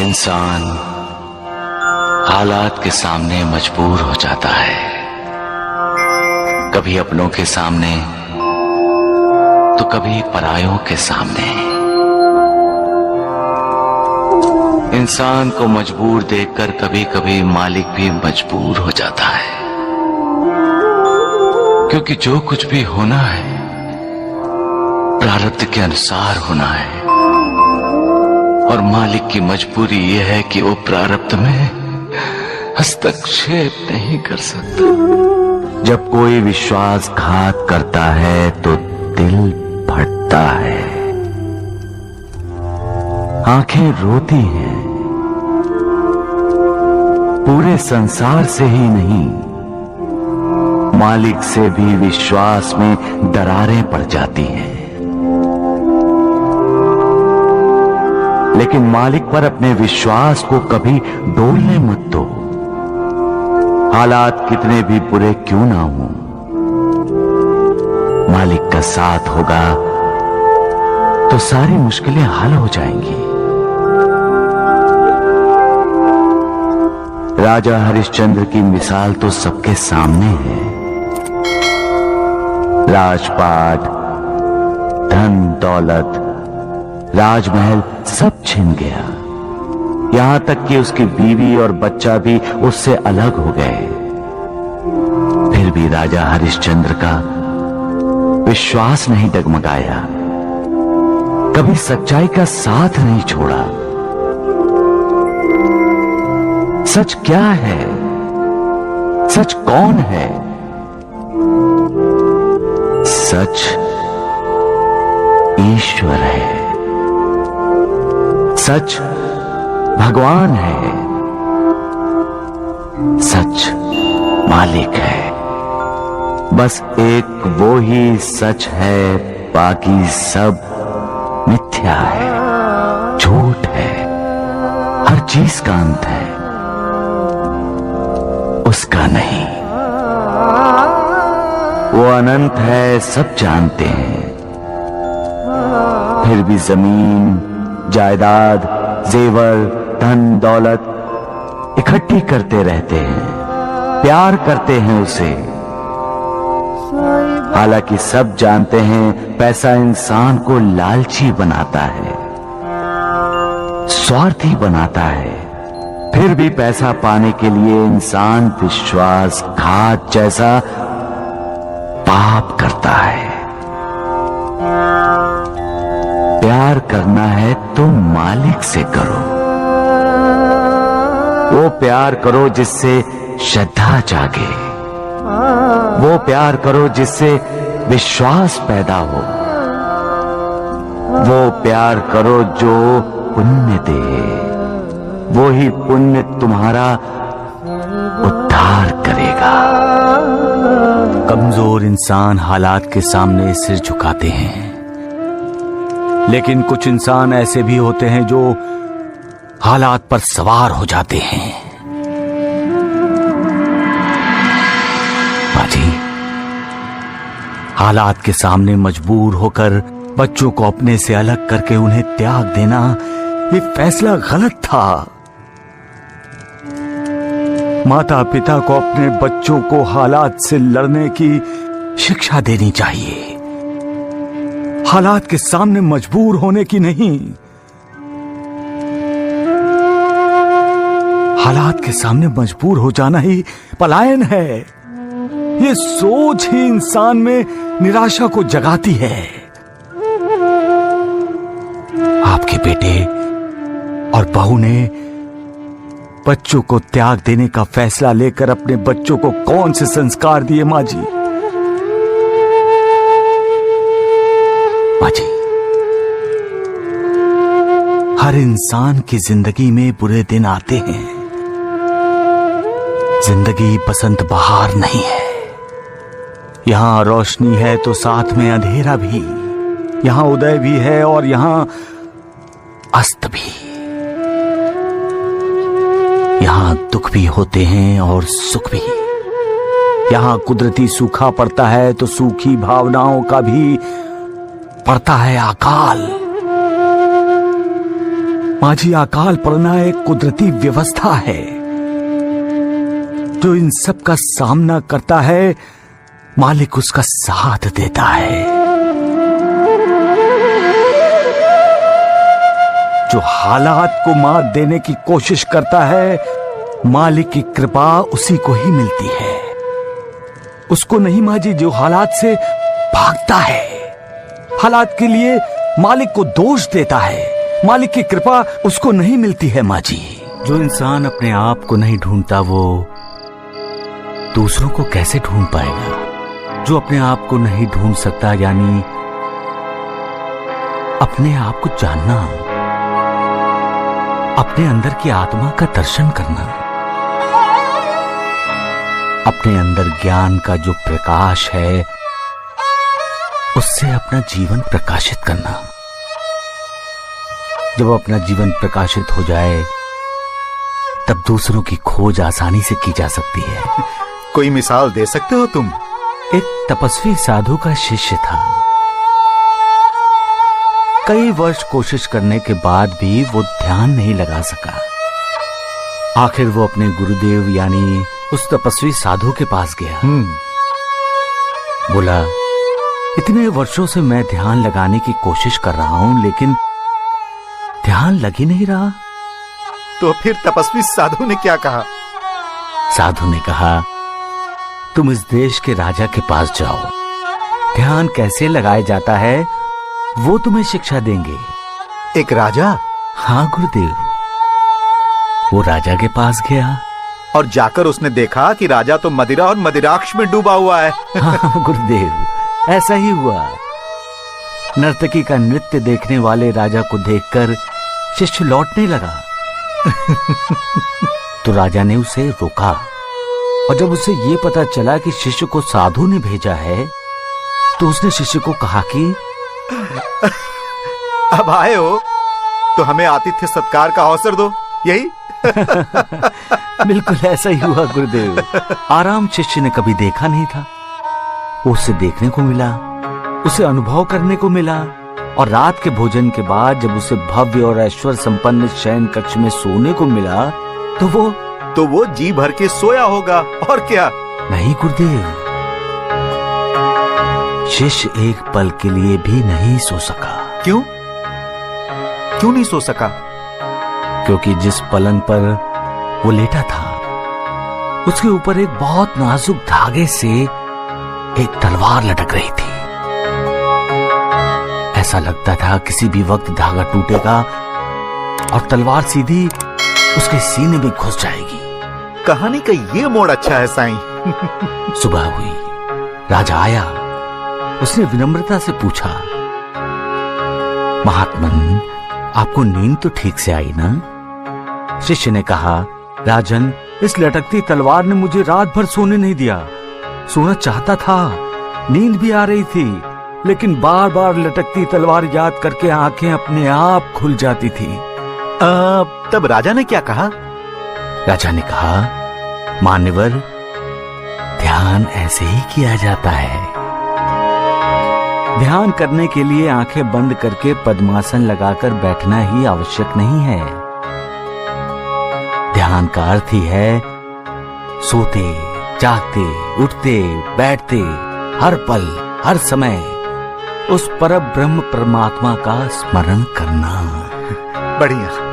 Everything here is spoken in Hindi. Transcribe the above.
इंसान हालात के सामने मजबूर हो जाता है, कभी अपनों के सामने तो कभी परायों के सामने। इंसान को मजबूर देखकर कभी कभी मालिक भी मजबूर हो जाता है, क्योंकि जो कुछ भी होना है प्रारब्ध के अनुसार होना है, और मालिक की मजबूरी यह है कि वो प्रारब्ध में हस्तक्षेप नहीं कर सकता। जब कोई विश्वासघात करता है तो दिल फटता है, आंखें रोती हैं। पूरे संसार से ही नहीं, मालिक से भी विश्वास में दरारें पड़ जाती हैं। लेकिन मालिक पर अपने विश्वास को कभी डोलने मत दो। हालात कितने भी बुरे क्यों ना हो, मालिक का साथ होगा तो सारी मुश्किलें हल हो जाएंगी। राजा हरिश्चंद्र की मिसाल तो सबके सामने है। राजपाट, धन दौलत, राजमहल सब छिन गया। यहां तक कि उसकी बीवी और बच्चा भी उससे अलग हो गए। फिर भी राजा हरिश्चंद्र का विश्वास नहीं डगमगाया, कभी सच्चाई का साथ नहीं छोड़ा। सच क्या है? सच कौन है? सच ईश्वर है, सच भगवान है, सच मालिक है। बस एक वो ही सच है, बाकी सब मिथ्या है, झूठ है। हर चीज का अंत है, उसका नहीं। वो अनंत है, सब जानते हैं। फिर भी जमीन, जायदाद, जेवर, धन दौलत इकट्ठी करते रहते हैं, प्यार करते हैं उसे। हालांकि सब जानते हैं पैसा इंसान को लालची बनाता है, स्वार्थी बनाता है। फिर भी पैसा पाने के लिए इंसान विश्वासघात जैसा पाप करता है। प्यार करना है तो मालिक से करो। वो प्यार करो जिससे श्रद्धा जागे, वो प्यार करो जिससे विश्वास पैदा हो, वो प्यार करो जो पुण्य दे। वो ही पुण्य तुम्हारा उद्धार करेगा। कमजोर इंसान हालात के सामने सिर झुकाते हैं, लेकिन कुछ इंसान ऐसे भी होते हैं जो हालात पर सवार हो जाते हैं। बाजी, हालात के सामने मजबूर होकर बच्चों को अपने से अलग करके उन्हें त्याग देना, ये फैसला गलत था। माता पिता को अपने बच्चों को हालात से लड़ने की शिक्षा देनी चाहिए, हालात के सामने मजबूर होने की नहीं। हालात के सामने मजबूर हो जाना ही पलायन है। ये सोच ही इंसान में निराशा को जगाती है। आपके बेटे और बहू ने बच्चों को त्याग देने का फैसला लेकर अपने बच्चों को कौन से संस्कार दिए माँ जी? माँ जी, हर इंसान की जिंदगी में बुरे दिन आते हैं। जिंदगी बसंत बहार नहीं है। यहां रोशनी है तो साथ में अंधेरा भी, यहां उदय भी है और यहां अस्त भी। यहां दुख भी होते हैं और सुख भी। यहां कुदरती सूखा पड़ता है तो सूखी भावनाओं का भी पड़ता है अकाल। माझी अकाल पड़ना एक कुदरती व्यवस्था है जो इन सब का सामना करता है, मालिक उसका साथ देता है। जो हालात को मात देने की कोशिश करता है, मालिक की कृपा उसी को ही मिलती है। उसको नहीं माँ जी जो हालात से भागता है। हालात के लिए मालिक को दोष देता है, मालिक की कृपा उसको नहीं मिलती है माँ जी। जो इंसान अपने आप को नहीं ढूंढता वो दूसरों को कैसे ढूंढ पाएगा? जो अपने आप को नहीं ढूंढ सकता यानी अपने आप को जानना, अपने अंदर की आत्मा का दर्शन करना, अपने अंदर ज्ञान का जो प्रकाश है उससे अपना जीवन प्रकाशित करना। जब अपना जीवन प्रकाशित हो जाए तब दूसरों की खोज आसानी से की जा सकती है। कोई मिसाल दे सकते हो तुम? एक तपस्वी साधु का शिष्य था। कई वर्ष कोशिश करने के बाद भी वो ध्यान नहीं लगा सका। आखिर वो अपने गुरुदेव यानी उस तपस्वी साधु के पास गया। बोला, इतने वर्षों से मैं ध्यान लगाने की कोशिश कर रहा हूं लेकिन ध्यान लग ही नहीं रहा। तो फिर तपस्वी साधु ने क्या कहा? साधु ने कहा, तुम इस देश के राजा के पास जाओ, ध्यान कैसे लगाया जाता है वो तुम्हें शिक्षा देंगे। एक राजा? हाँ गुरुदेव। वो राजा के पास गया और जाकर उसने देखा कि राजा तो मदिरा और मदिराक्ष में डूबा हुआ है। हाँ गुरुदेव, ऐसा ही हुआ। नर्तकी का नृत्य देखने वाले राजा को देखकर शिष्य लौटने लगा। तो राजा ने उसे रोका और जब उसे ये पता चला कि शिष्य को साधु ने भेजा है तो उसने शिष्य को कहा कि अब आए हो तो हमें आतिथ्य सत्कार का अवसर दो, यही? बिल्कुल ऐसा ही हुआ गुरुदेव। आराम शिष्य ने कभी देखा नहीं था। उसे देखने को मिला, उसे अनुभव करने को मिला और रात के भोजन के बाद जब उसे भव्य और ऐश्वर्य संपन्न शयन कक्ष में सोने को मिला तो वो जी भर के सोया होगा और क्या? नहीं गुरुदेव, शिष्य एक पल के लिए भी नहीं सो सका। क्यों? क्यों नहीं सो सका? क्योंकि जिस पलंग पर वो लेटा था उसके ऊपर एक बहुत नाजुक धागे से एक तलवार लटक रही थी। ऐसा लगता था किसी भी वक्त धागा टूटेगा और तलवार सीधी उसके सीने में घुस जाएगी। कहानी का ये मोड़ अच्छा है साईं। सुबह हुई, राजा आया। उसने विनम्रता से पूछा, महात्मन आपको नींद तो ठीक से आई ना? शिष्य ने कहा, राजन इस लटकती तलवार ने मुझे रात भर सोने नहीं दिया। सोना चाहता था, नींद भी आ रही थी, लेकिन बार बार लटकती तलवार याद करके आंखें अपने आप खुल जाती थी। तब राजा ने क्या कहा? राजा ने कहा, मान्यवर ध्यान ऐसे ही किया जाता है। ध्यान करने के लिए आंखें बंद करके पद्मासन लगाकर बैठना ही आवश्यक नहीं है। ध्यान का अर्थ ही है सोते, जागते, उठते, बैठते, हर पल, हर समय उस परब्रह्म परमात्मा का स्मरण करना। बढ़िया।